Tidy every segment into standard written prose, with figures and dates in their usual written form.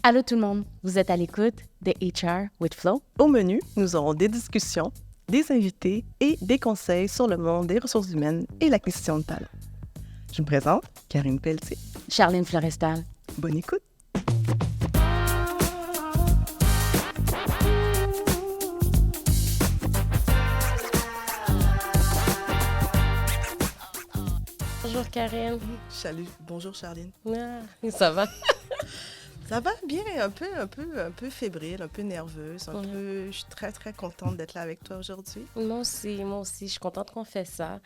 Allô tout le monde, vous êtes à l'écoute de HR with Flo. Au menu, nous aurons des discussions, des invités et des conseils sur le monde des ressources humaines et la question de talent. Je me présente, Karine Pelletier. Charline Florestal. Bonne écoute! Bonjour Karine. Salut, bonjour Charline. Ah, ça va? Ça va bien, un peu fébrile, un peu nerveuse, je suis très contente d'être là avec toi aujourd'hui. Moi aussi, je suis contente qu'on fait ça.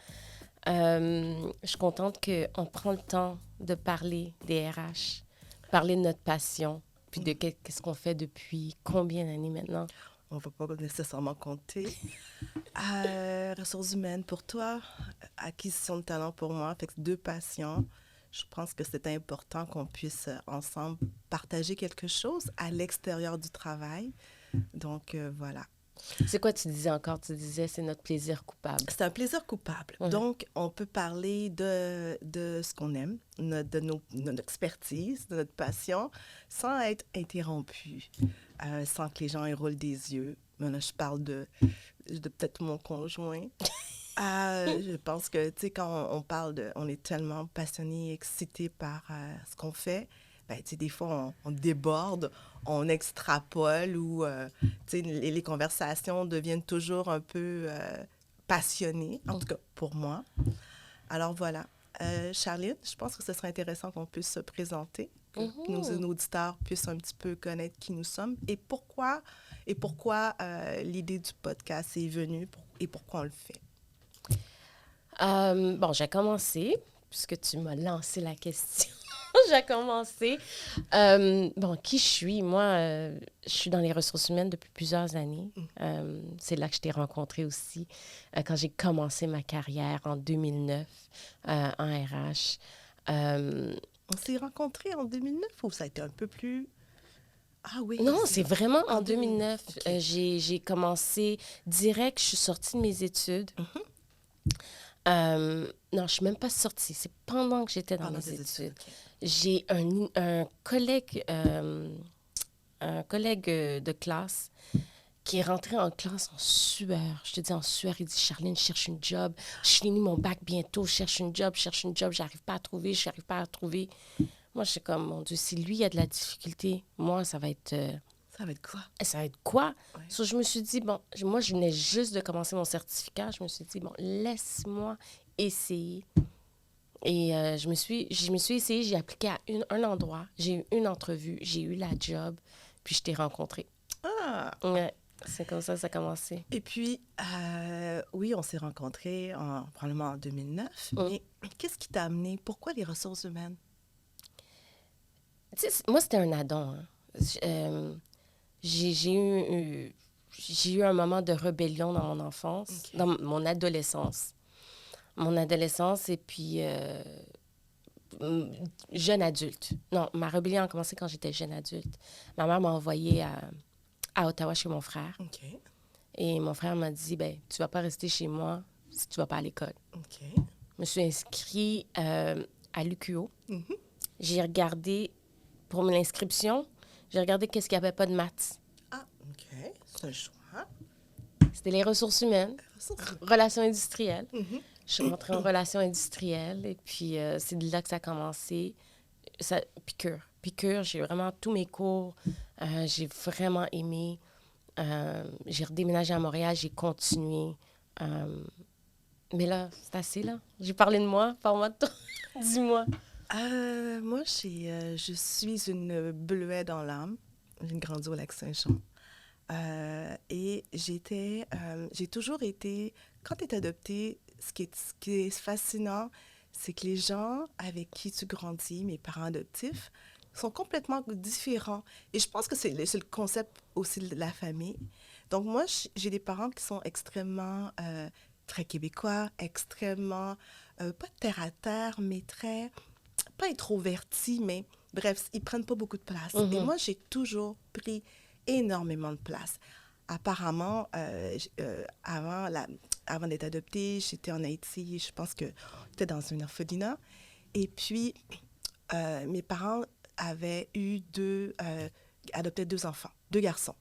Je suis contente qu'on prend le temps de parler des RH, parler de notre passion, puis de qu'est-ce qu'on fait depuis combien d'années maintenant. On ne va pas nécessairement compter. Ressources humaines pour toi, acquisition de talent pour moi, fait que deux passions. Je pense que c'est important qu'on puisse ensemble partager quelque chose à l'extérieur du travail. Donc, voilà. C'est quoi tu disais encore? Tu disais c'est notre plaisir coupable. C'est un plaisir coupable. Ouais. Donc, on peut parler de ce qu'on aime, de notre expertise, de notre passion, sans être interrompu, sans que les gens y roulent des yeux. Mais là, je parle de peut-être mon conjoint. Je pense que, tu sais, quand on parle on est tellement passionné, excité par ce qu'on fait, ben, tu sais, des fois, on déborde, on extrapole ou, tu sais, les conversations deviennent toujours un peu passionnées, en tout cas pour moi. Alors voilà. Charline, je pense que ce serait intéressant qu'on puisse se présenter, que nos auditeurs puissent un petit peu connaître qui nous sommes et pourquoi l'idée du podcast est venue et pourquoi on le fait. Bon, j'ai commencé, puisque tu m'as lancé la question. J'ai commencé. Bon, qui je suis? Moi, je suis dans les ressources humaines depuis plusieurs années. C'est là que je t'ai rencontrée aussi, quand j'ai commencé ma carrière en 2009 en RH. On s'est rencontrés en 2009 ou ça a été un peu plus... Ah oui. Non, c'est vraiment en 2009. Okay. J'ai commencé direct, je suis sortie de mes études. Non, je ne suis même pas sortie. C'est pendant que j'étais dans mes études. Okay. J'ai un collègue de classe qui est rentré en classe en sueur. Je te dis en sueur. Il dit, Charline, je cherche une job. Je finis mon bac bientôt. Je cherche une job. J'arrive pas à trouver. Moi, je suis comme, mon Dieu, si lui a de la difficulté, moi, ça va être... Ça va être quoi? Ça va être quoi? Ouais. So, je me suis dit, bon, moi, je venais juste de commencer mon certificat. Je me suis dit, bon, laisse-moi essayer. Et je me suis essayée, j'ai appliqué à un endroit, j'ai eu une entrevue, j'ai eu la job, puis je t'ai rencontrée. Ah! Ouais, c'est comme ça que ça a commencé. Et puis, oui, on s'est rencontrés probablement en 2009, mais qu'est-ce qui t'a amené? Pourquoi les ressources humaines? Tu sais, moi, c'était un addon. Hein. J'ai eu un moment de rébellion dans mon enfance, okay. Dans mon adolescence. Et puis jeune adulte. Non, ma rébellion a commencé quand j'étais jeune adulte. Ma mère m'a envoyée à Ottawa chez mon frère. Okay. Et mon frère m'a dit, ben, tu vas pas rester chez moi si tu vas pas à l'école. Okay. Je me suis inscrite à l'UQO. Mm-hmm. J'ai regardé, pour mon inscription, j'ai regardé qu'est-ce qu'il n'y avait pas de maths. Ah, OK. C'est un choix. C'était les ressources humaines, relations industrielles. Mm-hmm. Je suis rentrée en relations industrielles et puis c'est de là que ça a commencé. Piqûre, j'ai vraiment tous mes cours. J'ai vraiment aimé. J'ai redéménagé à Montréal, j'ai continué. Mais là, c'est assez, là. J'ai parlé de moi, parle-moi de toi. Dis-moi. Moi, je suis une bleuette dans l'âme. J'ai grandi au Lac-Saint-Jean. Et j'ai toujours été... Quand tu es adoptée, ce qui est fascinant, c'est que les gens avec qui tu grandis, mes parents adoptifs, sont complètement différents. Et je pense que c'est le concept aussi de la famille. Donc moi, j'ai des parents qui sont extrêmement, très québécois, extrêmement, pas terre à terre, mais très, pas introvertis, mais bref, ils prennent pas beaucoup de place. Mm-hmm. Et moi, j'ai toujours pris énormément de place. Apparemment, avant d'être adoptée, j'étais en Haïti, je pense que j'étais dans une orphelinat. Et puis, mes parents avait adopté 2 enfants, 2 garçons.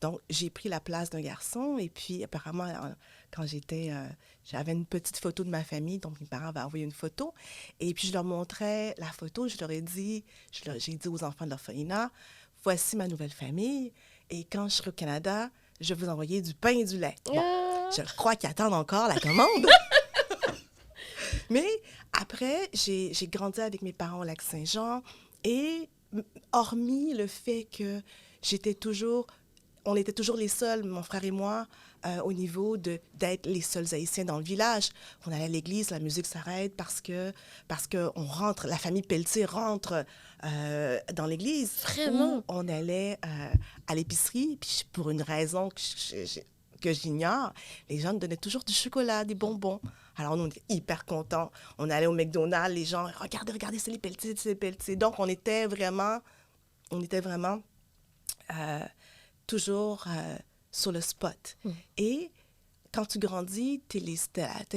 Donc, j'ai pris la place d'un garçon et puis apparemment, quand j'avais une petite photo de ma famille, donc mes parents avaient envoyé une photo et puis je leur montrais la photo, j'ai dit aux enfants de l'orphelinat, voici ma nouvelle famille et quand je serai au Canada, je vais vous envoyer du pain et du lait. Bon, je crois qu'ils attendent encore la commande. Mais après, j'ai grandi avec mes parents au Lac-Saint-Jean et hormis le fait que on était toujours les seuls, mon frère et moi, au niveau d'être les seuls Haïtiens dans le village. On allait à l'église, la musique s'arrête parce que on rentre, la famille Pelletier rentre dans l'église. Vraiment? Ou on allait à l'épicerie, puis pour une raison que j'ignore, les gens nous donnaient toujours du chocolat, des bonbons. Alors, nous, on était hyper contents. On allait au McDonald's, les gens, regardez, c'est les Pelletier, c'est les Pelletier. Donc, on était vraiment toujours sur le spot. Et quand tu grandis, t'es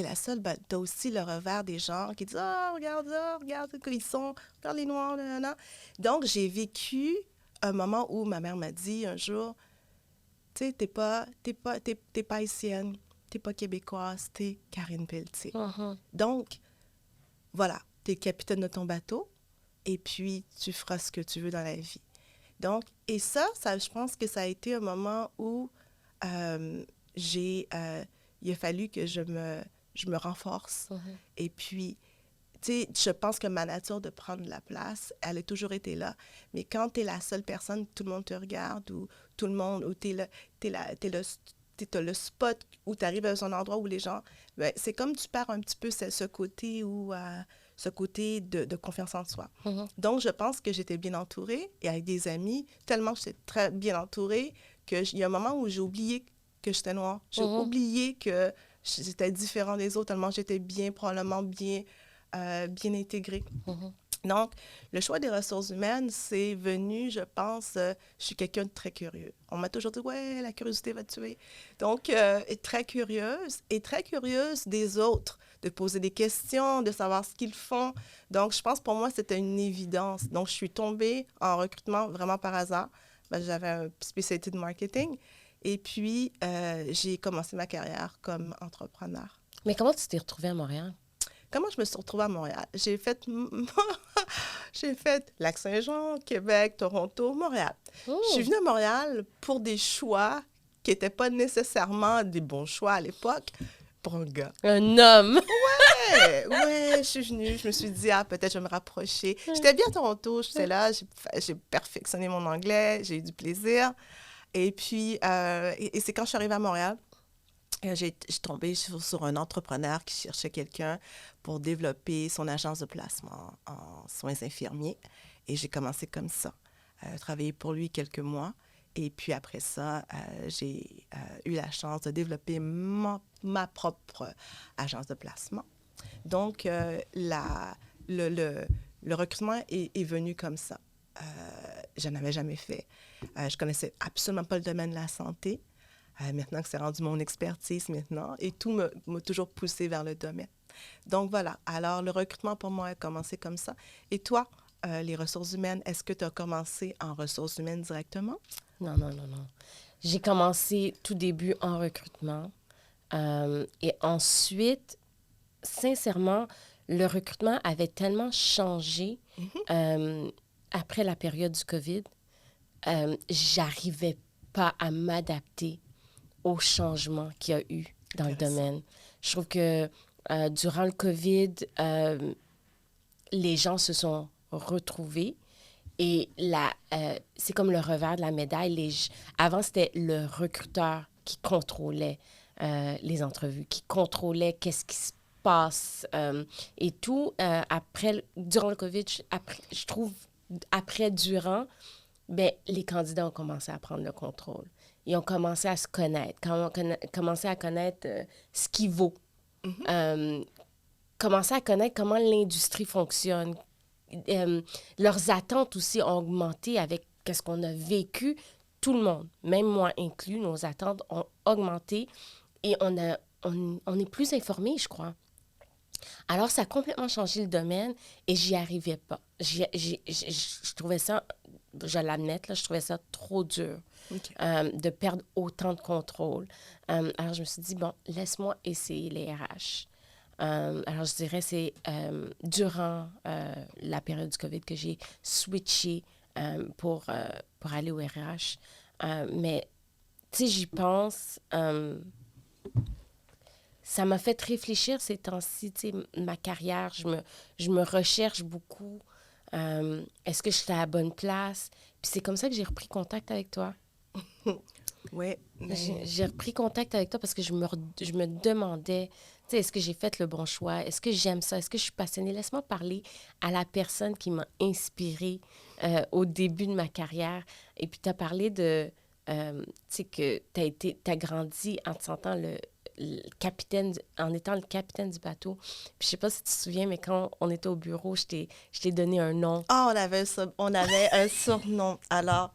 la seule, ben, t'as aussi le revers des gens qui disent « Ah, regarde qui ils sont, regarde les Noirs, nanana. » Donc, j'ai vécu un moment où ma mère m'a dit un jour « Tu sais, t'es pas haïtienne, t'es pas québécoise, t'es Karine Pelletier. Donc, voilà, t'es capitaine de ton bateau et puis tu feras ce que tu veux dans la vie. » Donc, et ça, je pense que ça a été un moment où il a fallu que je me renforce. Et puis, tu sais, je pense que ma nature de prendre la place, elle a toujours été là. Mais quand tu es la seule personne, tout le monde te regarde, ou tout le monde, ou t'as le spot où tu arrives à un endroit où les gens... Ben, c'est comme tu perds un petit peu ce côté où... ce côté de confiance en soi. Donc, je pense que j'étais bien entourée et avec des amis, tellement que j'étais très bien entourée qu'il y a un moment où j'ai oublié que j'étais noire. J'ai oublié que j'étais différent des autres, tellement j'étais probablement bien intégrée. Donc, le choix des ressources humaines, c'est venu, je pense, je suis quelqu'un de très curieux. On m'a toujours dit, ouais, la curiosité va te tuer. Donc, très curieuse des autres, de poser des questions, de savoir ce qu'ils font. Donc, je pense pour moi, c'était une évidence. Donc, je suis tombée en recrutement vraiment par hasard. Ben, j'avais une spécialité de marketing. Et puis, j'ai commencé ma carrière comme entrepreneur. Mais comment tu t'es retrouvée à Montréal? Comment je me suis retrouvée à Montréal? J'ai fait Lac-Saint-Jean, Québec, Toronto, Montréal. Je suis venue à Montréal pour des choix qui n'étaient pas nécessairement des bons choix à l'époque pour un gars. Un homme! Ouais, je suis venue, je me suis dit, peut-être je vais me rapprocher. J'étais bien à Toronto, j'étais là, j'ai perfectionné mon anglais, j'ai eu du plaisir. Et puis, et c'est quand je suis arrivée à Montréal, j'ai tombé sur un entrepreneur qui cherchait quelqu'un pour développer son agence de placement en soins infirmiers. Et j'ai commencé comme ça, travailler pour lui quelques mois. Et puis après ça, j'ai eu la chance de développer ma propre agence de placement. Donc, le recrutement est venu comme ça. Je n'avais jamais fait. Je connaissais absolument pas le domaine de la santé. Maintenant que c'est rendu mon expertise maintenant, et tout m'a toujours poussé vers le domaine. Donc voilà, alors le recrutement pour moi a commencé comme ça. Et toi, les ressources humaines, est-ce que tu as commencé en ressources humaines directement? Non. J'ai commencé tout début en recrutement. Et ensuite, sincèrement, le recrutement avait tellement changé après la période du COVID. J'arrivais pas à m'adapter au changement qu'il y a eu dans le domaine. Je trouve que durant le COVID, les gens se sont retrouvés et c'est comme le revers de la médaille. Avant, c'était le recruteur qui contrôlait les entrevues, qui contrôlait qu'est-ce qui se passe et tout. Durant le COVID, je trouve, durant, ben, les candidats ont commencé à prendre le contrôle. Ils ont commencé à se connaître, commencé à connaître ce qui vaut, commencé à connaître comment l'industrie fonctionne. Leurs attentes aussi ont augmenté avec ce qu'on a vécu. Tout le monde, même moi inclus, nos attentes ont augmenté et on est plus informés, je crois. Alors, ça a complètement changé le domaine et j'y arrivais pas. Je trouvais ça, je l'admets, là, je trouvais ça trop dur OK. de perdre autant de contrôle. Alors, je me suis dit, bon, laisse-moi essayer les RH. Alors, je dirais c'est durant la période du COVID que j'ai switché pour aller au RH. Mais, tu sais, j'y pense. Ça m'a fait réfléchir ces temps-ci, tu sais, ma carrière. Je me recherche beaucoup. Est-ce que j'étais à la bonne place? Puis c'est comme ça que j'ai repris contact avec toi. Oui, mais J'ai repris contact avec toi parce que je me demandais, tu sais, est-ce que j'ai fait le bon choix? Est-ce que j'aime ça? Est-ce que je suis passionnée? Laisse-moi parler à la personne qui m'a inspirée au début de ma carrière. Et puis, tu as parlé de, tu sais, que tu as grandi en te sentant le capitaine, en étant le capitaine du bateau. Puis, je sais pas si tu te souviens, mais quand on était au bureau, je t'ai donné un nom. ah, on avait un surnom. Alors,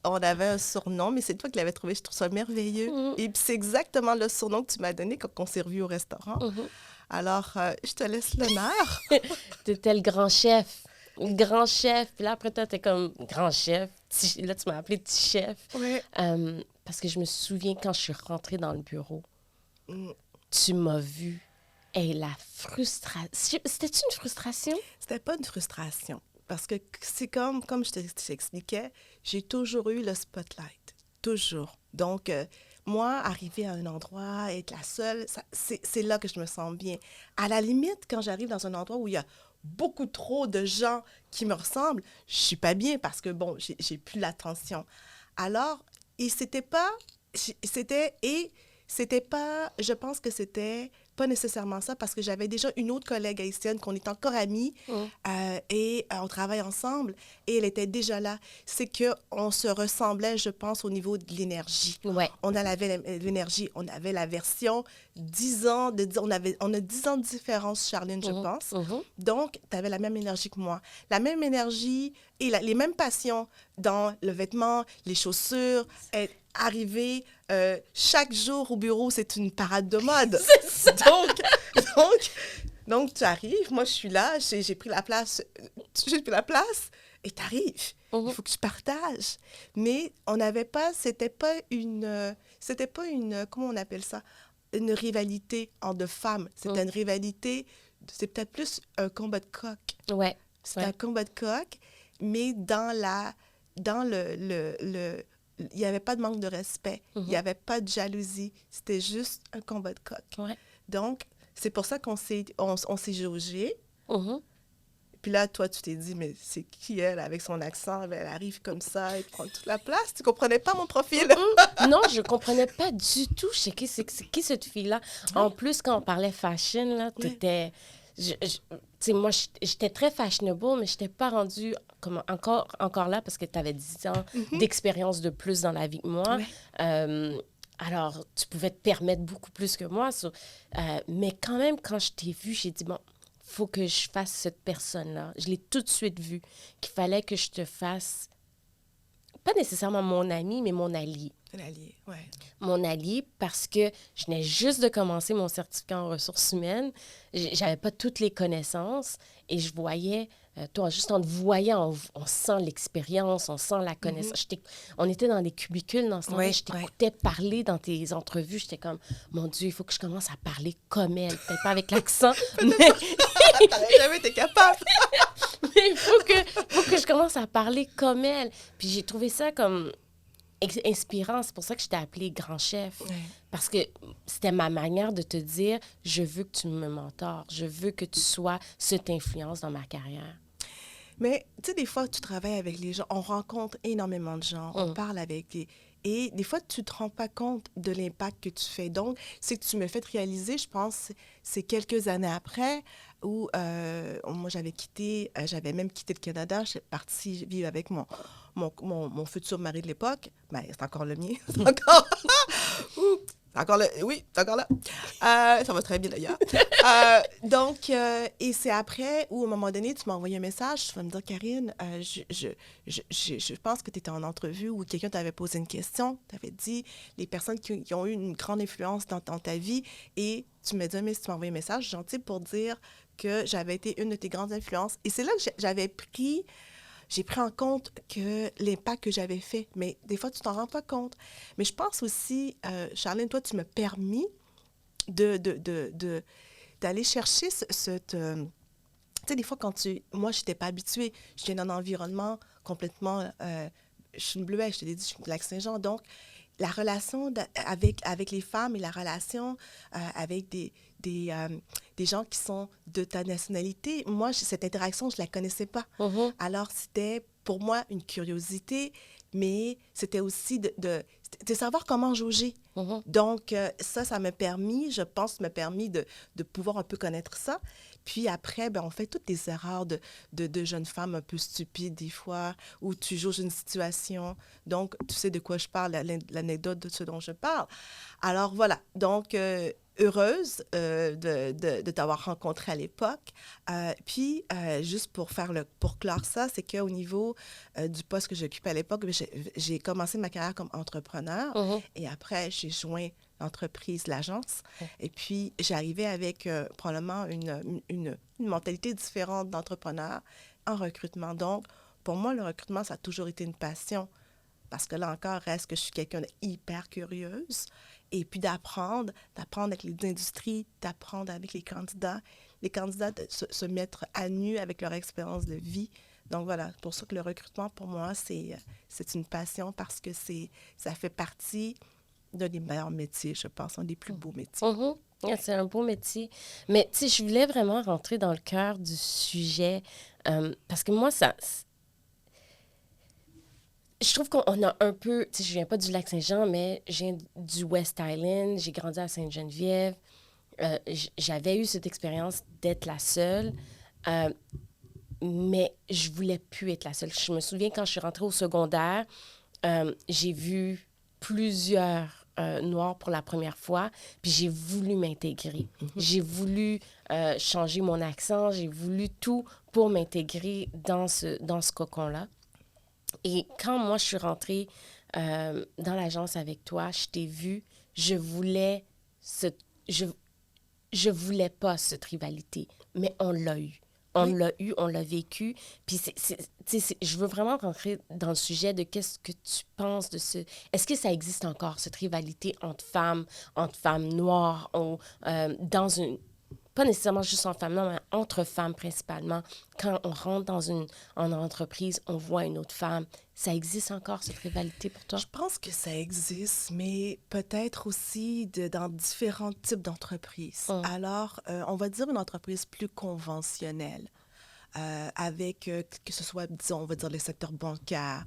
on avait un surnom, mais c'est toi qui l'avais trouvé. Je trouve ça merveilleux. Mhm. Et puis, c'est exactement le surnom que tu m'as donné quand on s'est revus au restaurant. Mhm. Alors, je te laisse l'honneur. T'étais le grand chef. Le grand chef. Puis là, après, toi, t'es comme grand chef. Là, tu m'as appelé petit chef. Oui. Parce que je me souviens quand je suis rentrée dans le bureau, Mm. tu m'as vue. Et la frustration. C'était-tu une frustration? C'était pas une frustration. Parce que c'est comme je t'expliquais, j'ai toujours eu le spotlight. Toujours. Donc, moi, arriver à un endroit, être la seule, c'est là que je me sens bien. À la limite, quand j'arrive dans un endroit où il y a beaucoup trop de gens qui me ressemblent, je suis pas bien parce que, bon, j'ai plus l'attention. Alors, et c'était pas, je pense que c'était pas nécessairement ça parce que j'avais déjà une autre collègue haïtienne qu'on est encore amies on travaille ensemble et elle était déjà là. C'est qu'on se ressemblait, je pense, au niveau de l'énergie. Ouais. On avait l'énergie, on avait la version 10 ans, on a 10 ans de différence, Charline, je pense. Donc, tu avais la même énergie que moi. La même énergie et les mêmes passions dans le vêtement, les chaussures, arriver chaque jour au bureau, c'est une parade de mode. C'est ça. Donc, tu arrives, moi, je suis là, j'ai pris la place et tu arrives. Il faut que tu partages. Mais on n'avait pas, c'était pas une, comment on appelle ça? Une rivalité entre deux femmes. C'était une rivalité, c'est peut-être plus un combat de coq. Ouais. C'était un combat de coq, mais il n'y avait pas de manque de respect. Il n'y avait pas de jalousie. C'était juste un combat de coq. Ouais. Donc, c'est pour ça qu'on s'est jaugé. Mhm. Puis là, toi, tu t'es dit, mais c'est qui elle avec son accent? Elle arrive comme ça, elle prend toute la place. Tu comprenais pas mon profil? Non, je comprenais pas du tout. Je sais c'est qui cette fille-là. En plus, quand on parlait fashion, là, t'étais... Tu sais, moi, j'étais très fashionable, mais je n'étais pas rendue comme encore là parce que tu avais 10 ans d'expérience de plus dans la vie que moi. Alors, tu pouvais te permettre beaucoup plus que moi. Mais quand même, quand je t'ai vue, j'ai dit, bon, faut que je fasse cette personne-là. Je l'ai tout de suite vue, qu'il fallait que je te fasse, pas nécessairement mon ami, mais mon allié. L'allié, ouais. Mon allié, parce que je venais juste de commencer mon certificat en ressources humaines. J'avais pas toutes les connaissances et je voyais, toi, juste en te voyant, on sent l'expérience, on sent la connaissance. On était dans des cubicules dans ce temps-là. Je t'écoutais parler dans tes entrevues. J'étais comme, mon Dieu, il faut que je commence à parler comme elle. Peut-être pas avec l'accent, mais... T'avais jamais été capable. Mais il faut que je commence à parler comme elle. Puis j'ai trouvé ça comme... inspirant. C'est pour ça que je t'ai appelé grand chef. Parce que c'était ma manière de te dire, je veux que tu me mentores. Je veux que tu sois cette influence dans ma carrière. Mais, tu sais, des fois, tu travailles avec les gens, on rencontre énormément de gens, on parle avec les... Et des fois, tu ne te rends pas compte de l'impact que tu fais. Donc, c'est que tu me fais réaliser, je pense, c'est quelques années après où moi, j'avais même quitté le Canada, je suis partie vivre avec mon futur mari de l'époque. Ben, c'est encore le mien. C'est encore... Encore là. Oui, t'es encore là. Ça va très bien d'ailleurs. Donc, et c'est après où, à un moment donné, tu m'as envoyé un message, tu vas me dire, Karine, je pense que tu étais en entrevue où quelqu'un t'avait posé une question, t'avais dit les personnes qui ont eu une grande influence dans ta vie, et tu m'as dit, mais tu m'as envoyé un message gentil pour dire que j'avais été une de tes grandes influences. Et c'est là que j'ai pris en compte que l'impact que j'avais fait. Mais des fois, tu t'en rends pas compte. Mais je pense aussi, Charlène, toi, tu m'as permis d'aller chercher cette... tu sais, des fois, moi, je n'étais pas habituée. Je viens d'un environnement complètement... je suis une bleuette, je te l'ai dit, je suis de Lac-Saint-Jean. Donc, la relation avec les femmes et la relation avec des gens qui sont de ta nationalité, moi, cette interaction, je ne la connaissais pas. Mhm. Alors, c'était pour moi une curiosité, mais c'était aussi de savoir comment jauger. Mhm. Donc, ça m'a permis, je pense, m'a permis de pouvoir un peu connaître ça. Puis après, ben, on fait toutes les erreurs de jeunes femmes un peu stupides des fois, où tu jauges une situation. Donc, tu sais de quoi je parle, l'anecdote de ce dont je parle. Alors, voilà. Donc, heureuse de t'avoir rencontré à l'époque. Puis, juste pour clore ça, c'est qu'au niveau du poste que j'occupais à l'époque, j'ai commencé ma carrière comme entrepreneur. Mhm. Et après, j'ai joint l'entreprise, l'agence. Et puis, j'arrivais avec probablement une mentalité différente d'entrepreneur en recrutement. Donc, pour moi, le recrutement, ça a toujours été une passion. Parce que là encore, reste que je suis quelqu'un d'hyper curieuse. Et puis d'apprendre avec les industries, d'apprendre avec les candidats de se mettre à nu avec leur expérience de vie. Donc voilà, pour ça que le recrutement, pour moi, c'est une passion parce que ça fait partie d'un des meilleurs métiers, je pense, un des plus beaux métiers. Mhm. Ah, c'est un beau métier. Mais, tu sais, je voulais vraiment rentrer dans le cœur du sujet parce que moi, je trouve qu'on a un peu... Tu sais, je viens pas du Lac-Saint-Jean, mais je viens du West Island. J'ai grandi à Sainte-Geneviève. J'avais eu cette expérience d'être la seule, euh, mais je voulais plus être la seule. Je me souviens quand je suis rentrée au secondaire, j'ai vu plusieurs Noirs pour la première fois, puis j'ai voulu m'intégrer. J'ai voulu changer mon accent, j'ai voulu tout pour m'intégrer dans ce cocon-là. Et quand moi, je suis rentrée dans l'agence avec toi, je t'ai vu, je voulais ce, je, je voulais pas cette rivalité, mais on l'a eu. On Oui. l'a eu, on l'a vécu. Puis je veux vraiment rentrer dans le sujet de qu'est-ce que tu penses de ce... Est-ce que ça existe encore, cette rivalité entre femmes noires, dans une... Pas nécessairement juste entre femmes, non, mais entre femmes principalement. Quand on rentre en entreprise, on voit une autre femme. Ça existe encore, cette rivalité pour toi? Je pense que ça existe, mais peut-être aussi dans différents types d'entreprises. Hum. Alors, on va dire une entreprise plus conventionnelle, avec, que ce soit, disons, on va dire le secteur bancaire,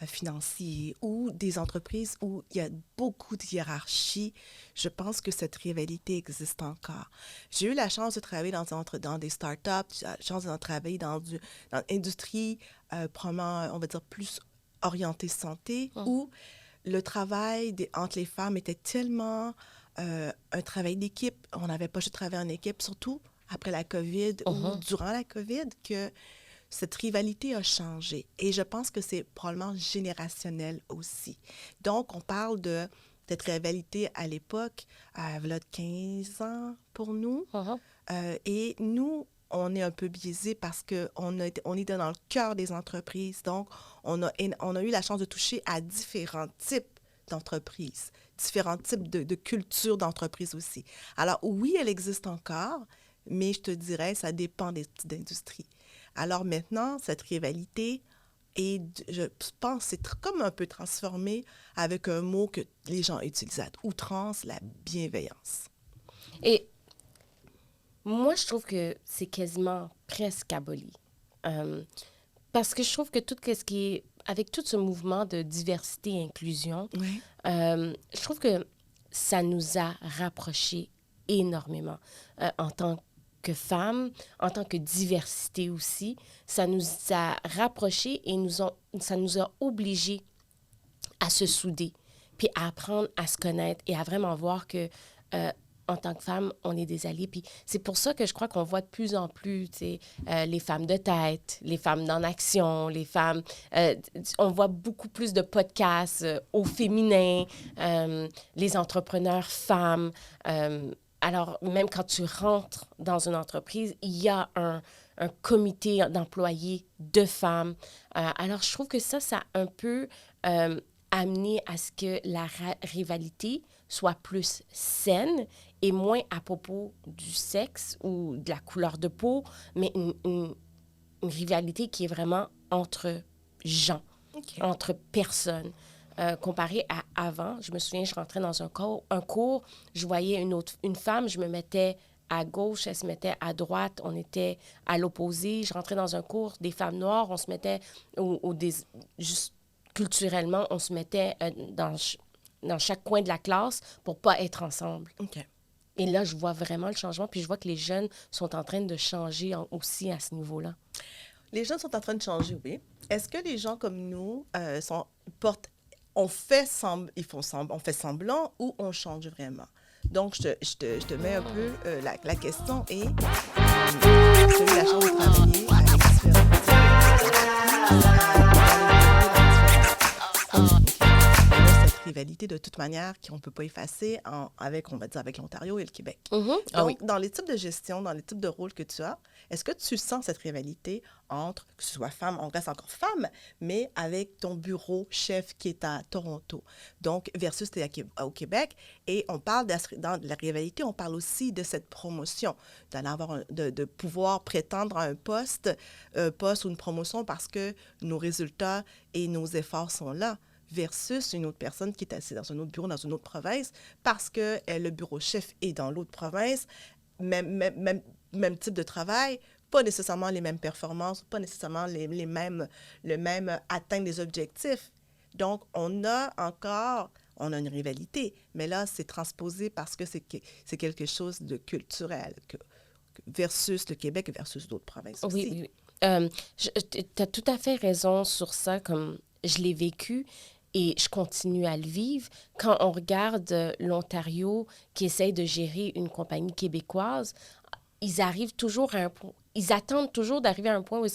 financier, ou des entreprises où il y a beaucoup de hiérarchie. Je pense que cette rivalité existe encore. J'ai eu la chance de travailler dans des startups, j'ai eu la chance de travailler dans l'industrie, probablement, on va dire, plus orientée santé, où le travail entre les femmes était tellement un travail d'équipe. On n'avait pas juste travaillé en équipe, surtout après la COVID ou durant la COVID, que cette rivalité a changé. Et je pense que c'est probablement générationnel aussi. Donc, on parle de cette rivalité à l'époque, voilà 15 ans pour nous. Et nous, on est un peu biaisé parce qu'on est dans le cœur des entreprises. Donc, on a eu la chance de toucher à différents types d'entreprises, différents types de cultures d'entreprise aussi. Alors, oui, elle existe encore, mais je te dirais, ça dépend des types d'industries. Alors maintenant, cette rivalité je pense, c'est comme un peu transformé avec un mot que les gens utilisent à outrance, la bienveillance. Et moi, je trouve que c'est quasiment presque aboli. Parce que je trouve que tout ce qui est... Avec tout ce mouvement de diversité et inclusion, Oui. je trouve que ça nous a rapprochés énormément. En tant que femmes, en tant que diversité aussi, ça nous a rapprochés et ça nous a obligés à se souder. puis à apprendre à se connaître et à vraiment voir que en tant que femme, on est des alliés. Puis c'est pour ça que je crois qu'on voit de plus en plus, tu sais, les femmes de tête, les femmes dans l'action, les femmes... on voit beaucoup plus de podcasts au féminin, les entrepreneurs femmes. Alors, même quand tu rentres dans une entreprise, il y a un comité d'employés de femmes. Alors, je trouve que ça a un peu amené à ce que la rivalité soit plus saine et moins à propos du sexe ou de la couleur de peau, mais une rivalité qui est vraiment entre gens, entre personnes. Comparé à avant, je me souviens, je rentrais dans un cours, je voyais une femme, je me mettais à gauche, elle se mettait à droite, on était à l'opposé. Je rentrais dans un cours, des femmes noires, on se mettait, juste culturellement, on se mettait dans chaque coin de la classe pour pas être ensemble. Et là, je vois vraiment le changement, puis je vois que les jeunes sont en train de changer aussi à ce niveau-là. Les jeunes sont en train de changer, oui. Est-ce que les gens comme nous on fait semblant ou on change vraiment? Donc, je te mets un peu la question et tu as eu la chance de travailler avec cette rivalité de toute manière qu'on ne peut pas effacer avec l'Ontario et le Québec. Donc, dans les types de gestion, dans les types de rôles que tu as, est-ce que tu sens cette rivalité entre, que ce soit femme, on reste encore femme, mais avec ton bureau chef qui est à Toronto, donc versus tu es au Québec, et on parle dans la rivalité, on parle aussi de cette promotion, de pouvoir prétendre à un poste ou une promotion parce que nos résultats et nos efforts sont là, versus une autre personne qui est assise dans un autre bureau, dans une autre province, parce que le bureau chef est dans l'autre province, même type de travail, pas nécessairement les mêmes performances, pas nécessairement le même atteindre des objectifs. Donc, on a une rivalité, mais là, c'est transposé parce que c'est quelque chose de culturel, versus le Québec versus d'autres provinces aussi. Oui. Tu as tout à fait raison sur ça, comme je l'ai vécu. Et je continue à le vivre. Quand on regarde l'Ontario qui essaye de gérer une compagnie québécoise, ils arrivent toujours à un point. Ils attendent toujours d'arriver à un point où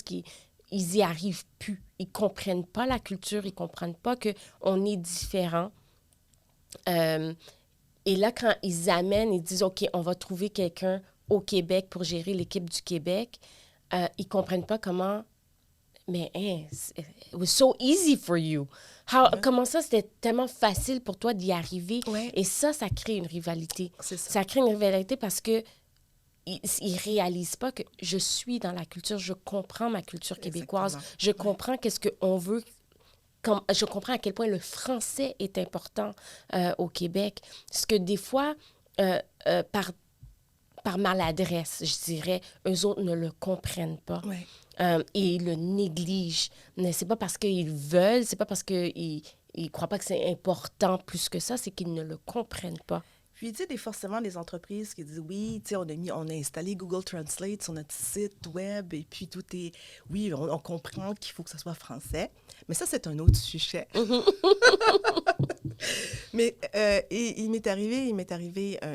ils y arrivent plus. Ils comprennent pas la culture, ils comprennent pas qu'on est différent. Et là, quand ils amènent, ils disent, OK, on va trouver quelqu'un au Québec pour gérer l'équipe du Québec, ils comprennent pas comment... Mais it was so easy for you. Comment ça, c'était tellement facile pour toi d'y arriver? Et ça crée une rivalité. C'est ça. Ça crée une rivalité parce que ils réalisent pas que je suis dans la culture, je comprends ma culture québécoise, je comprends qu'est-ce qu'on veut, je comprends à quel point le français est important au Québec. Ce que des fois, par maladresse, je dirais, eux autres ne le comprennent pas. Et ils le négligent. Mais c'est pas parce qu'ils veulent, c'est pas parce qu'ils croient pas que c'est important plus que ça, c'est qu'ils ne le comprennent pas. Puis, tu sais, il y a forcément des entreprises qui disent, oui, tu sais, on a installé Google Translate sur notre site web et puis tout est... Oui, on comprend qu'il faut que ce soit français. Mais ça, c'est un autre sujet. Mais il m'est arrivé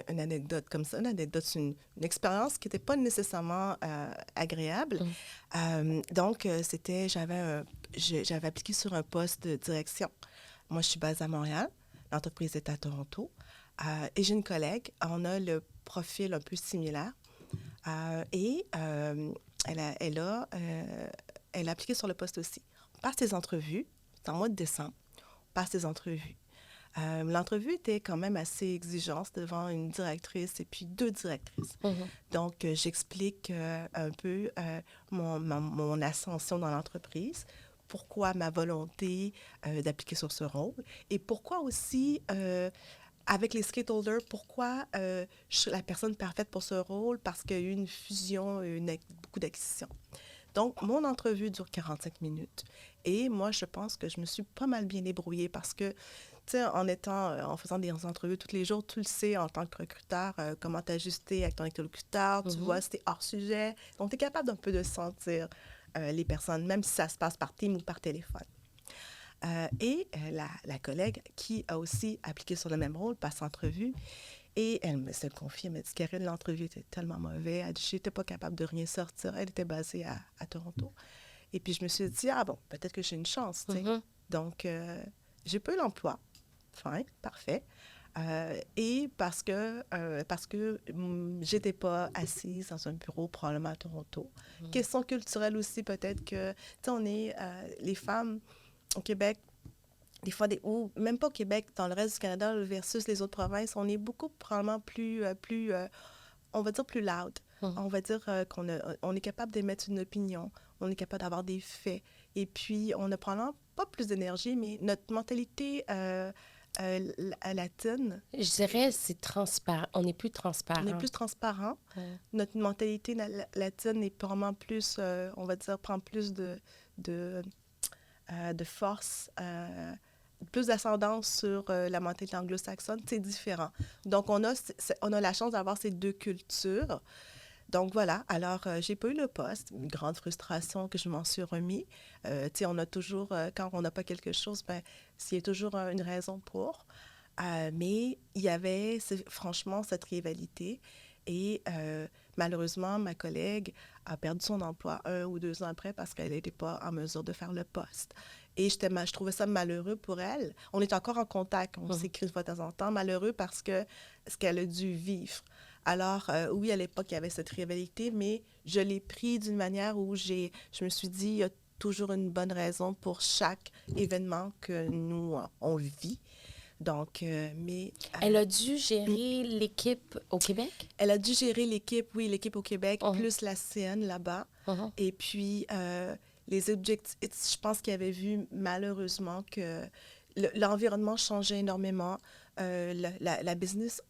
une anecdote comme ça. Une anecdote, c'est une expérience qui n'était pas nécessairement agréable. Donc, j'avais appliqué sur un poste de direction. Moi, je suis basée à Montréal. L'entreprise est à Toronto. Et j'ai une collègue, on a le profil un peu similaire. Elle a appliqué sur le poste aussi. On passe des entrevues, c'est en mois de décembre, on passe des entrevues. L'entrevue était quand même assez exigeante devant une directrice et puis 2 directrices. Donc, j'explique un peu mon ascension dans l'entreprise, pourquoi ma volonté d'appliquer sur ce rôle et pourquoi aussi... avec les stakeholders, pourquoi je suis la personne parfaite pour ce rôle? Parce qu'il y a eu une fusion, beaucoup d'acquisitions. Donc, mon entrevue dure 45 minutes. Et moi, je pense que je me suis pas mal bien débrouillée parce que, tu sais, en faisant des entrevues tous les jours, tu le sais en tant que recruteur, comment t'ajuster avec ton interlocuteur, tu vois, si t'es hors sujet. Donc, tu es capable d'un peu de sentir les personnes, même si ça se passe par Teams ou par téléphone. La collègue qui a aussi appliqué sur le même rôle passe entrevue. Et elle me se confie, elle m'a dit qu'Karine, l'entrevue était tellement mauvaise. Elle dit, je n'étais pas capable de rien sortir. Elle était basée à Toronto. Et puis, je me suis dit, ah bon, peut-être que j'ai une chance, tu sais. Mhm. Donc, j'ai pas eu l'emploi. Fine, parfait. Et parce que j'étais pas assise dans un bureau, probablement à Toronto. Question culturelle aussi, peut-être que, tu sais, on est, les femmes au Québec, des fois, ou même pas au Québec, dans le reste du Canada versus les autres provinces, on est beaucoup probablement on va dire plus loud. On va dire on est capable d'émettre une opinion, on est capable d'avoir des faits. Et puis, on a probablement pas plus d'énergie, mais notre mentalité latine, Je dirais c'est transparent. On est plus on est transparent. plus transparent. Ouais. Notre mentalité latine est probablement plus, on va dire, prend plus de force, plus d'ascendance sur la mentalité anglo-saxonne, c'est différent. Donc, on a la chance d'avoir ces deux cultures. Donc, voilà. Alors, j'ai pas eu le poste. Une grande frustration que je m'en suis remis. Tu sais, on a toujours, quand on n'a pas quelque chose, ben, il y a toujours une raison pour. Mais il y avait, franchement, cette rivalité. Et malheureusement, ma collègue a perdu son emploi 1 ou 2 ans après parce qu'elle n'était pas en mesure de faire le poste. Et je trouvais ça malheureux pour elle. On est encore en contact, on s'écrit de fois de temps en temps. Malheureux parce que ce qu'elle a dû vivre. Alors, oui, à l'époque, il y avait cette rivalité, mais je l'ai pris d'une manière où je me suis dit, il y a toujours une bonne raison pour chaque événement que nous, on vit. Donc, Elle a dû gérer l'équipe au Québec? elle a dû gérer l'équipe, oui, l'équipe au Québec, Mhm. plus la sienne là-bas. Mhm. Et puis, les objectifs, je pense qu'il avait vu malheureusement que l'environnement changeait énormément. La business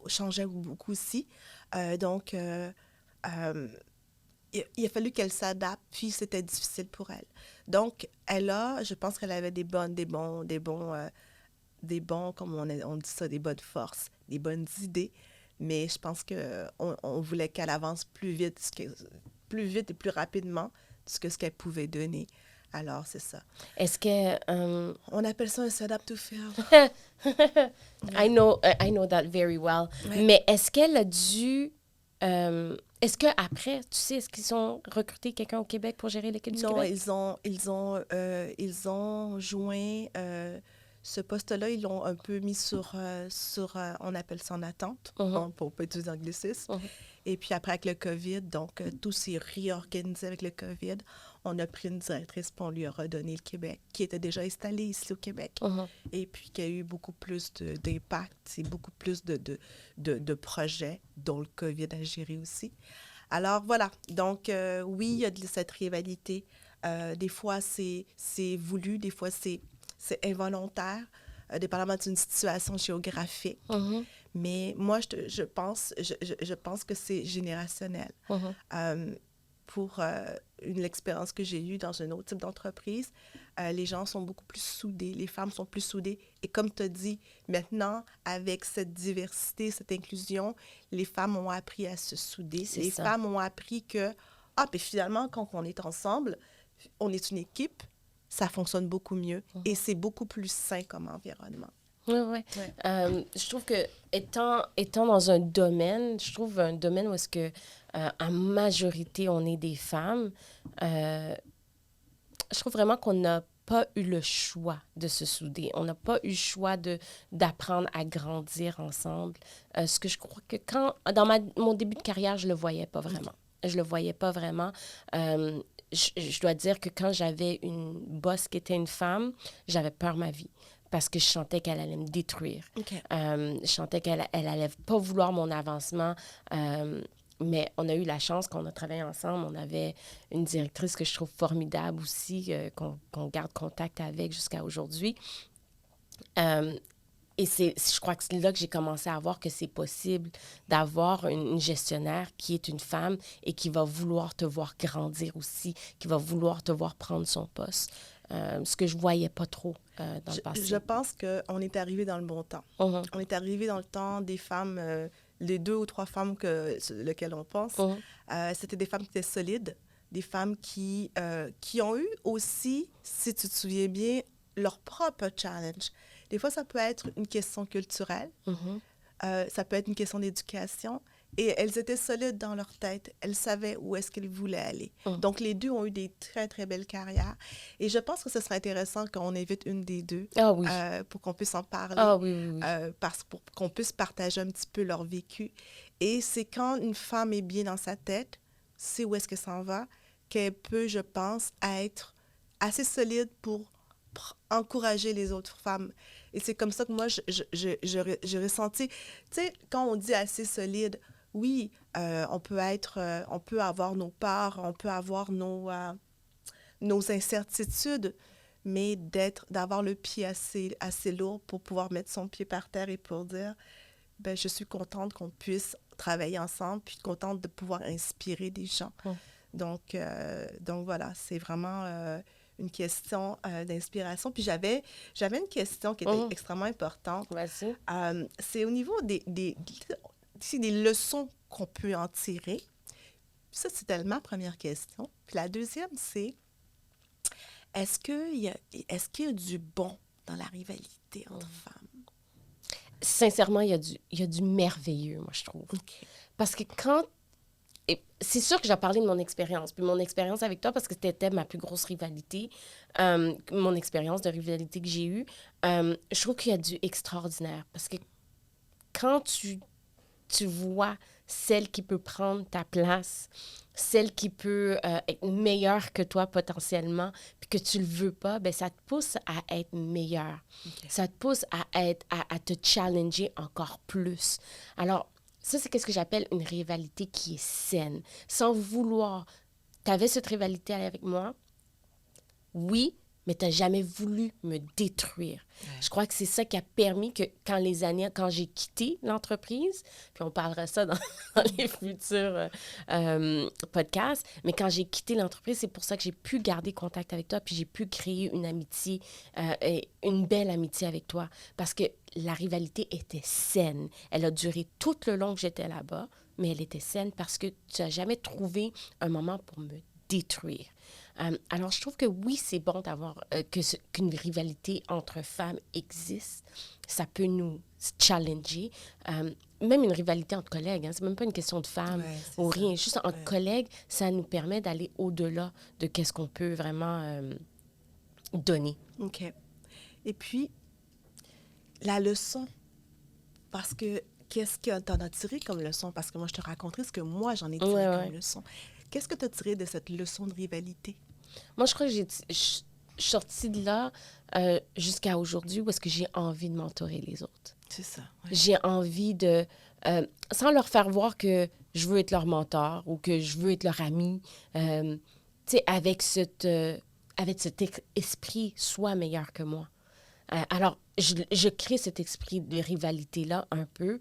changeait beaucoup aussi. Donc, il a fallu qu'elle s'adapte, puis c'était difficile pour elle. Donc, je pense qu'elle avait des bons, comme on dit ça, des bonnes forces, des bonnes idées, mais je pense on voulait qu'elle avance plus vite et plus rapidement que ce qu'elle pouvait donner. Alors, c'est ça. Est-ce que... On appelle ça un setup to fail. I know that very well. Ouais. Mais est-ce qu'elle a dû... est-ce qu'après, tu sais, est-ce qu'ils ont recruté quelqu'un au Québec pour gérer l'équipe du Non, Québec? ils ont joint ce poste-là, ils l'ont un peu mis on appelle ça en attente, pour pas utiliser l'anglicisme. Et puis après, avec le COVID, donc tout s'est réorganisé avec le COVID. On a pris une directrice, puis on lui a redonné le Québec, qui était déjà installée ici au Québec. Et puis qui a eu beaucoup plus d'impact et beaucoup plus de projets, dont le COVID a géré aussi. Alors voilà, donc oui, il y a cette rivalité. Des fois, c'est voulu, des fois, c'est involontaire, dépendamment d'une situation géographique. Mais moi, je pense que c'est générationnel. Pour l'expérience que j'ai eue dans un autre type d'entreprise, les gens sont beaucoup plus soudés, les femmes sont plus soudées. Et comme tu as dit, maintenant, avec cette diversité, cette inclusion, les femmes ont appris à se souder. Les femmes ont appris que, puis finalement, quand on est ensemble, on est une équipe, ça fonctionne beaucoup mieux et c'est beaucoup plus sain comme environnement. Oui, oui. Je trouve que étant dans un domaine, où est-ce que en majorité on est des femmes, je trouve vraiment qu'on n'a pas eu le choix de se souder. On n'a pas eu le choix d'apprendre à grandir ensemble. Ce que je crois que dans mon début de carrière, je le voyais pas vraiment. Je le voyais pas vraiment. Je dois dire que quand j'avais une boss qui était une femme, j'avais peur de ma vie. Parce que je sentais qu'elle allait me détruire. Je sentais qu'elle allait pas vouloir mon avancement. Mais on a eu la chance qu'on a travaillé ensemble. On avait une directrice que je trouve formidable aussi, qu'on garde contact avec jusqu'à aujourd'hui. Et je crois que c'est là que j'ai commencé à voir que c'est possible d'avoir une gestionnaire qui est une femme et qui va vouloir te voir grandir aussi, qui va vouloir te voir prendre son poste. Ce que je ne voyais pas trop dans le passé. Je pense qu'on est arrivé dans le bon temps. On est arrivé dans le temps des femmes, les 2 ou 3 femmes lesquelles on pense. C'était des femmes qui étaient solides, des femmes qui ont eu aussi, si tu te souviens bien, leur propre challenge. Des fois, ça peut être une question culturelle, ça peut être une question d'éducation. Et elles étaient solides dans leur tête. Elles savaient où est-ce qu'elles voulaient aller. Donc, les deux ont eu des très, très belles carrières. Et je pense que ce serait intéressant qu'on invite une des deux pour qu'on puisse en parler, pour qu'on puisse partager un petit peu leur vécu. Et c'est quand une femme est bien dans sa tête, sait où est-ce qu'elle s'en va, qu'elle peut, je pense, être assez solide pour encourager les autres femmes. Et c'est comme ça que moi, j'ai ressenti... Tu sais, quand on dit assez solide, oui, on peut avoir nos parts, on peut avoir nos incertitudes, mais d'avoir le pied assez lourd pour pouvoir mettre son pied par terre et pour dire, ben, je suis contente qu'on puisse travailler ensemble, puis contente de pouvoir inspirer des gens. Donc voilà, c'est vraiment une question d'inspiration. Puis j'avais une question qui était extrêmement importante. Vas-y. C'est au niveau des leçons qu'on peut en tirer. Ça, c'était ma première question. Puis la deuxième, c'est est-ce qu'il y a du bon dans la rivalité entre femmes? Sincèrement, il y a du merveilleux, moi, je trouve. Okay. Parce que c'est sûr que j'ai parlé de mon expérience, puis mon expérience avec toi, parce que c'était ma plus grosse rivalité, mon expérience de rivalité que j'ai eue, je trouve qu'il y a du extraordinaire. Parce que quand tu vois celle qui peut prendre ta place, celle qui peut être meilleure que toi potentiellement, puis que tu le veux pas, ben ça te pousse à être meilleur. Okay. Ça te pousse à te challenger encore plus. Alors, ça, c'est ce que j'appelle une rivalité qui est saine. Sans vouloir. Tu avais cette rivalité avec moi, oui, mais tu n'as jamais voulu me détruire. Ouais. Je crois que c'est ça qui a permis que quand j'ai quitté l'entreprise, puis on parlera ça dans les futurs podcasts, mais quand j'ai quitté l'entreprise, c'est pour ça que j'ai pu garder contact avec toi, puis j'ai pu créer une amitié, une belle amitié avec toi, parce que la rivalité était saine. Elle a duré tout le long que j'étais là-bas, mais elle était saine parce que tu n'as jamais trouvé un moment pour me détruire. Alors, je trouve que oui, c'est bon d'avoir qu'une rivalité entre femmes existe. Ça peut nous challenger. Même une rivalité entre collègues, hein, c'est même pas une question de femmes ou rien. Juste entre collègues, ça nous permet d'aller au-delà de qu'est-ce qu'on peut vraiment donner. OK. Et puis, la leçon, parce que qu'est-ce que t'en as tiré comme leçon? Parce que moi, je te raconterai ce que moi, j'en ai tiré comme leçon. Qu'est-ce que tu as tiré de cette leçon de rivalité? Moi, je crois que je suis sortie de là jusqu'à aujourd'hui où est-ce que j'ai envie de mentorer les autres. C'est ça. Ouais. J'ai envie de... sans leur faire voir que je veux être leur mentor ou que je veux être leur ami, tu sais, avec cet esprit « sois meilleur que moi ». Alors, je crée cet esprit de rivalité-là un peu,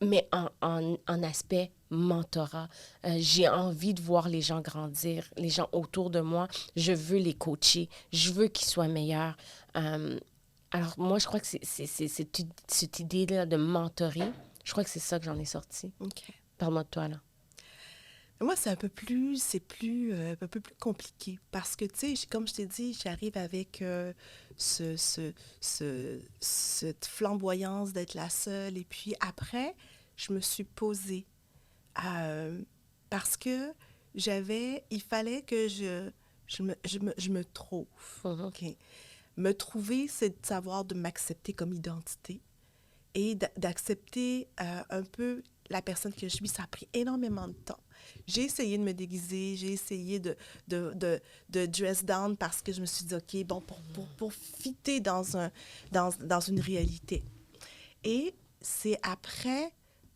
mais en aspect mentorat. J'ai envie de voir les gens grandir, les gens autour de moi. Je veux les coacher. Je veux qu'ils soient meilleurs. Alors, moi, je crois que c'est cette idée-là de mentorer. Je crois que c'est ça que j'en ai sorti. OK. Parle-moi de toi, là. Moi, c'est un peu plus compliqué parce que, tu sais, comme je t'ai dit, j'arrive avec cette flamboyance d'être la seule. Et puis après, je me suis posée parce que il fallait que je me trouve. Mm-hmm. Okay. Me trouver, c'est de savoir de m'accepter comme identité et d'accepter un peu la personne que je suis. Ça a pris énormément de temps. J'ai essayé de me déguiser, j'ai essayé de dress down parce que je me suis dit, OK, bon, pour fitter dans une réalité. Et c'est après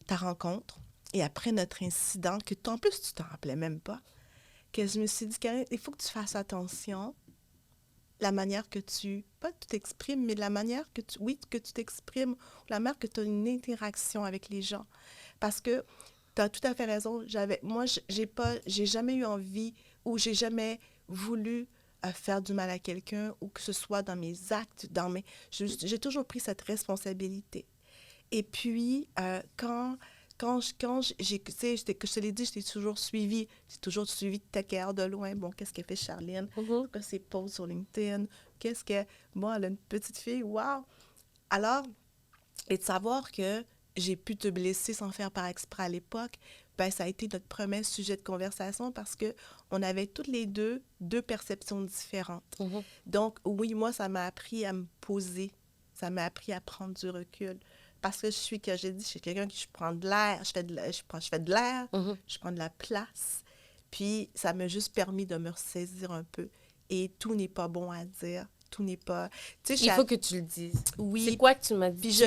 ta rencontre et après notre incident, que en plus, tu t'en rappelais même pas, que je me suis dit, Karine, il faut que tu fasses attention la manière que pas que tu t'exprimes, mais la manière que tu t'exprimes, la manière que tu as une interaction avec les gens. Parce que tu as tout à fait raison. Moi, j'ai jamais eu envie ou j'ai jamais voulu faire du mal à quelqu'un ou que ce soit dans mes actes, j'ai toujours pris cette responsabilité. Et puis, quand j'ai, tu sais, je te l'ai dit, j'ai toujours suivi de ta carrière de loin. Bon, qu'est-ce qu'elle fait Charline? Mm-hmm. Ses posts sur LinkedIn? qu'est-ce que... Moi, elle a une petite fille, wow! Alors, et de savoir que j'ai pu te blesser sans faire par exprès à l'époque, ben, ça a été notre premier sujet de conversation parce qu'on avait toutes les deux perceptions différentes. Mhm. Donc, oui, moi, ça m'a appris à me poser. Ça m'a appris à prendre du recul. Parce que j'ai dit, je suis quelqu'un qui je prends de l'air, je fais de l'air, Mhm. je prends de la place. Puis, ça m'a juste permis de me ressaisir un peu. Et tout n'est pas bon à dire. Tout n'est pas... Tu sais, Il faut que tu le dises. oui. C'est quoi que tu m'as dit? Puis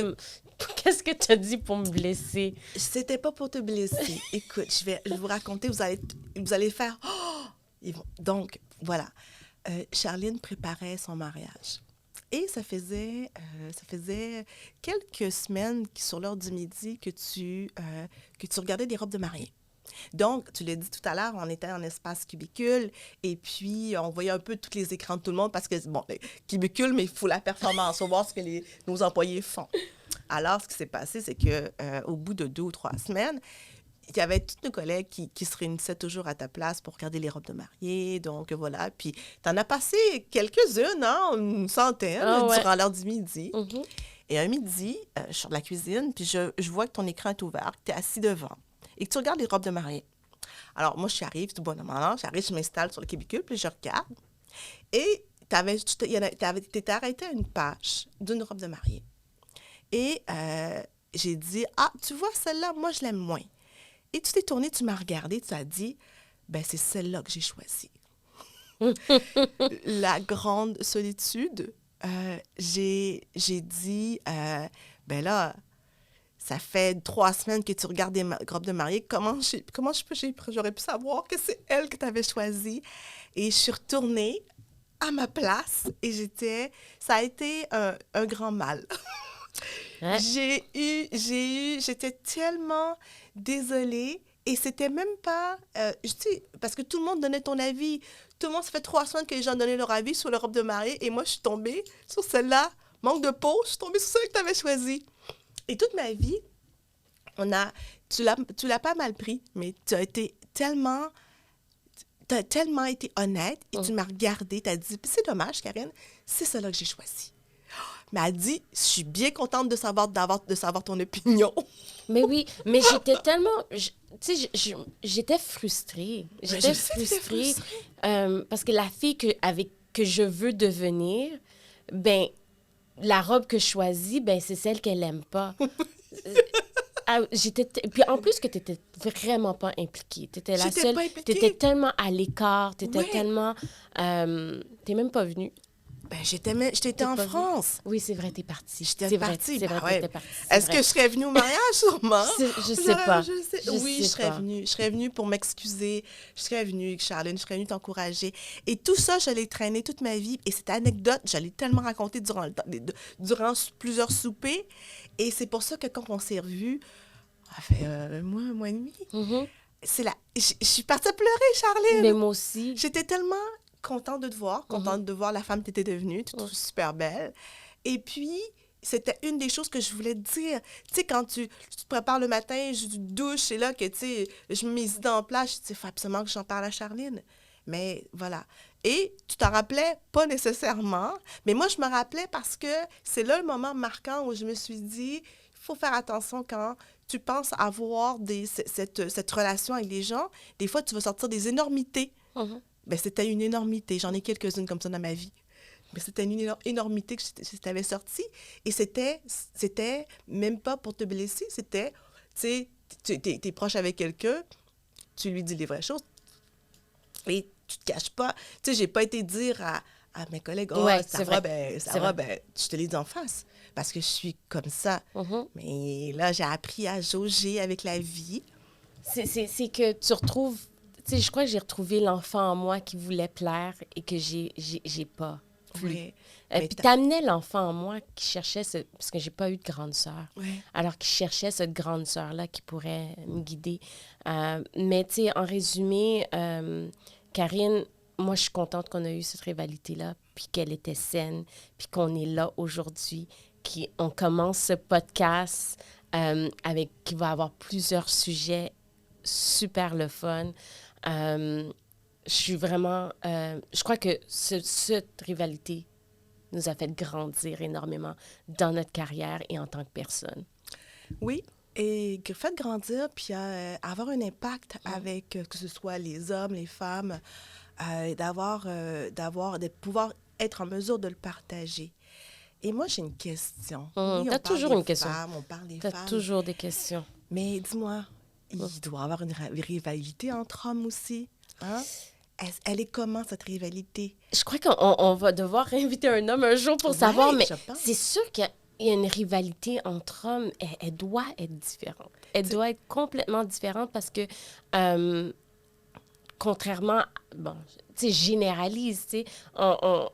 Qu'est-ce que tu as dit pour me blesser? C'était pas pour te blesser. Écoute, je vais vous raconter, vous allez faire... Oh! Donc, voilà. Charline préparait son mariage. Et ça faisait quelques semaines sur l'heure du midi que tu regardais des robes de mariée. Donc, tu l'as dit tout à l'heure, on était en espace cubicule et puis on voyait un peu tous les écrans de tout le monde parce que, bon, cubicule, mais il faut la performance, il faut voir ce que nos employés font. Alors, ce qui s'est passé, c'est qu'au bout de 2 ou 3 semaines, il y avait tous nos collègues qui se réunissaient toujours à ta place pour regarder les robes de mariée. Donc, voilà. Puis, tu en as passé quelques-unes, hein, une centaine, durant l'heure du midi. Mm-hmm. Et un midi, je suis sur la cuisine, puis je vois que ton écran est ouvert, que tu es assis devant et que tu regardes les robes de mariée. Alors, moi, j'arrive tout bonnement, je m'installe sur le cubicule, puis je regarde. Et t'étais arrêté à une page d'une robe de mariée. Et j'ai dit, « Ah, tu vois, celle-là, moi, je l'aime moins. » Et tu t'es tournée, tu m'as regardé, tu as dit, « Ben, c'est celle-là que j'ai choisie. » La grande solitude, j'ai dit, ben là, ça fait 3 semaines que tu regardes des robes de mariée. J'aurais pu savoir que c'est elle que tu avais choisie. Et je suis retournée à ma place et ça a été un grand mal. Ouais. J'étais tellement désolée et c'était même pas, parce que tout le monde donnait ton avis. Tout le monde, ça fait 3 semaines que les gens donnaient leur avis sur la robe de mariée et moi, je suis tombée sur celle-là. Manque de peau, je suis tombée sur celle que tu avais choisie. Et toute ma vie, tu l'as pas mal pris, mais tu as tellement été honnête et tu m'as regardée, tu as dit, c'est dommage, Karine, c'est celle-là que j'ai choisie. Mais elle dit, je suis bien contente de savoir ton opinion. Mais oui, mais j'étais tellement... Tu sais, j'étais frustrée. J'étais frustrée parce que la fille que je veux devenir, ben la robe que je choisis, ben c'est celle qu'elle aime pas. Puis en plus que tu n'étais vraiment pas impliquée. Tu étais la seule. Tu étais tellement à l'écart. Tu étais tellement... tu n'es même pas venue. Ben, j'étais en France. Oui, c'est vrai, t'es partie. J'étais partie. C'est vrai, ouais. t'étais partie. Est-ce que je serais venue au mariage, sûrement? Je sais pas. Oui, je serais venue. Je serais venue pour m'excuser. Je serais venue, Charline. Je serais venue t'encourager. Et tout ça, je l'ai traîné toute ma vie. Et cette anecdote, je l'ai tellement racontée durant plusieurs soupers. Et c'est pour ça que quand on s'est revus, ça fait un mois et demi, je suis partie à pleurer, Charline. Mais moi aussi. J'étais tellement... contente de te voir, contente de voir la femme que tu étais devenue, tu es super belle. Et puis, c'était une des choses que je voulais te dire. Tu sais, quand tu te prépares le matin, je douche, c'est là que, tu sais, je me mets les idées en place, je dis, il faut absolument que j'en parle à Charline. Mais voilà. Et tu t'en rappelais pas nécessairement, mais moi, je me rappelais parce que c'est là le moment marquant où je me suis dit, il faut faire attention quand tu penses avoir cette relation avec les gens. Des fois, tu vas sortir des énormités. Ben, c'était une énormité. J'en ai quelques-unes comme ça dans ma vie. Mais c'était une énormité que je t'avais sortie. Et c'était même pas pour te blesser. C'était, tu sais, t'es proche avec quelqu'un, tu lui dis les vraies choses et tu te caches pas. Tu sais, j'ai pas été dire à mes collègues, « Oh, ça va, je te l'ai dit en face. » Parce que je suis comme ça. Mais là, j'ai appris à jauger avec la vie. C'est que tu retrouves... Tu sais, je crois que j'ai retrouvé l'enfant en moi qui voulait plaire et que j'ai pas plu. Oui. Puis t'amenais l'enfant en moi qui cherchait parce que j'ai pas eu de grande sœur. Oui. Alors qui cherchait cette grande sœur-là qui pourrait me guider. Mais tu sais, en résumé, Karine, moi, je suis contente qu'on a eu cette rivalité-là, puis qu'elle était saine, puis qu'on est là aujourd'hui, qu'on commence ce podcast qui va avoir plusieurs sujets super le fun. Je suis vraiment... je crois que cette rivalité nous a fait grandir énormément dans notre carrière et en tant que personne. Oui, et fait grandir, puis avoir un impact avec, que ce soit les hommes, les femmes, de pouvoir être en mesure de le partager. Et moi, j'ai une question. Oui, T'as toujours une question. On parle des T'as femmes. toujours des questions. Mais dis-moi, il doit y avoir une rivalité entre hommes aussi, hein? Elle est comment, cette rivalité? Je crois qu'on va devoir inviter un homme un jour pour savoir, mais je pense. c'est sûr qu'il y a une rivalité entre hommes. Elle doit être différente. Elle doit être complètement différente parce que, contrairement, bon, tu sais, généralise, tu sais,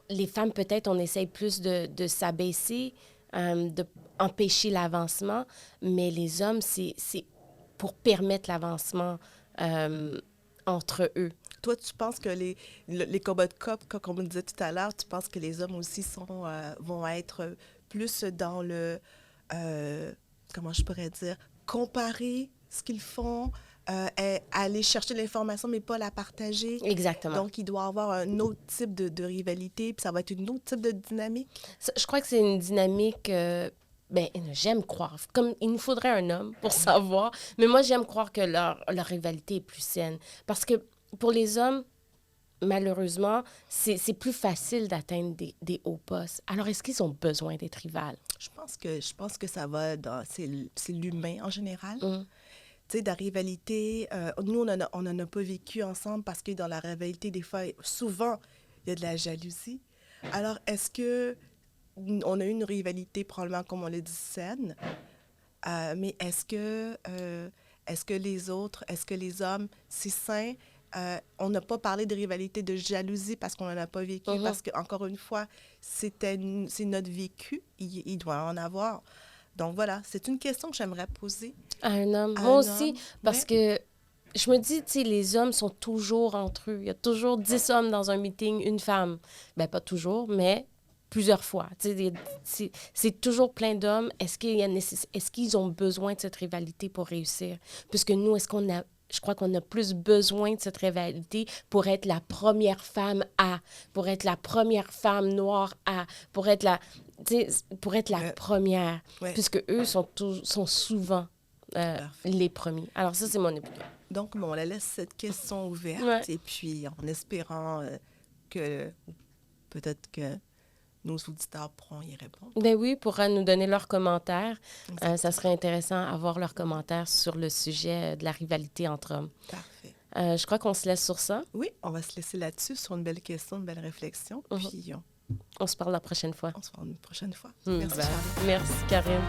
les femmes, peut-être, on essaye plus de s'abaisser, d'empêcher l'avancement, mais les hommes, c'est pour permettre l'avancement entre eux. Toi, tu penses que les combats de cop, comme on disait tout à l'heure, tu penses que les hommes aussi vont être plus dans le, comment je pourrais dire, comparer ce qu'ils font, aller chercher l'information, mais pas la partager. Exactement. Donc, il doit y avoir un autre type de rivalité, puis ça va être une autre type de dynamique. Je crois que c'est une dynamique... ben, j'aime croire. Comme il nous faudrait un homme pour savoir, mais moi, j'aime croire que leur rivalité est plus saine. Parce que pour les hommes, malheureusement, c'est plus facile d'atteindre des hauts postes. Alors, est-ce qu'ils ont besoin d'être rivales? Je pense que ça va dans... C'est l'humain en général. Tu sais, de la rivalité, nous, on n'en a pas vécu ensemble parce que dans la rivalité, des fois, souvent, il y a de la jalousie. Alors, est-ce que on a eu une rivalité, probablement, comme on l'a dit, saine, mais est-ce que les autres, est-ce que les hommes, c'est sain? On n'a pas parlé de rivalité, de jalousie parce qu'on n'en a pas vécu, parce qu'encore une fois, c'est notre vécu, il doit en avoir. Donc voilà, c'est une question que j'aimerais poser. À un homme. Moi aussi, parce que je me dis, tu sais, les hommes sont toujours entre eux. Il y a toujours 10 hommes dans un meeting, une femme. Ben pas toujours, mais plusieurs fois. Tu sais, c'est toujours plein d'hommes. Est-ce qu'ils ont besoin de cette rivalité pour réussir? Puisque nous, je crois qu'on a plus besoin de cette rivalité pour être la première femme pour être la première femme noire pour être la première, puisque eux sont souvent les premiers. Alors ça, c'est mon opinion. Donc, on la laisse cette question ouverte et puis en espérant que peut-être que nos auditeurs pourront y répondre. Ben oui, pourra nous donner leurs commentaires. Ça serait intéressant à avoir leurs commentaires sur le sujet de la rivalité entre hommes. Parfait. Je crois qu'on se laisse sur ça. Oui, on va se laisser là-dessus, sur une belle question, une belle réflexion. Puis on se parle la prochaine fois. On se parle une prochaine fois. Merci, Charlie. Merci, Karine.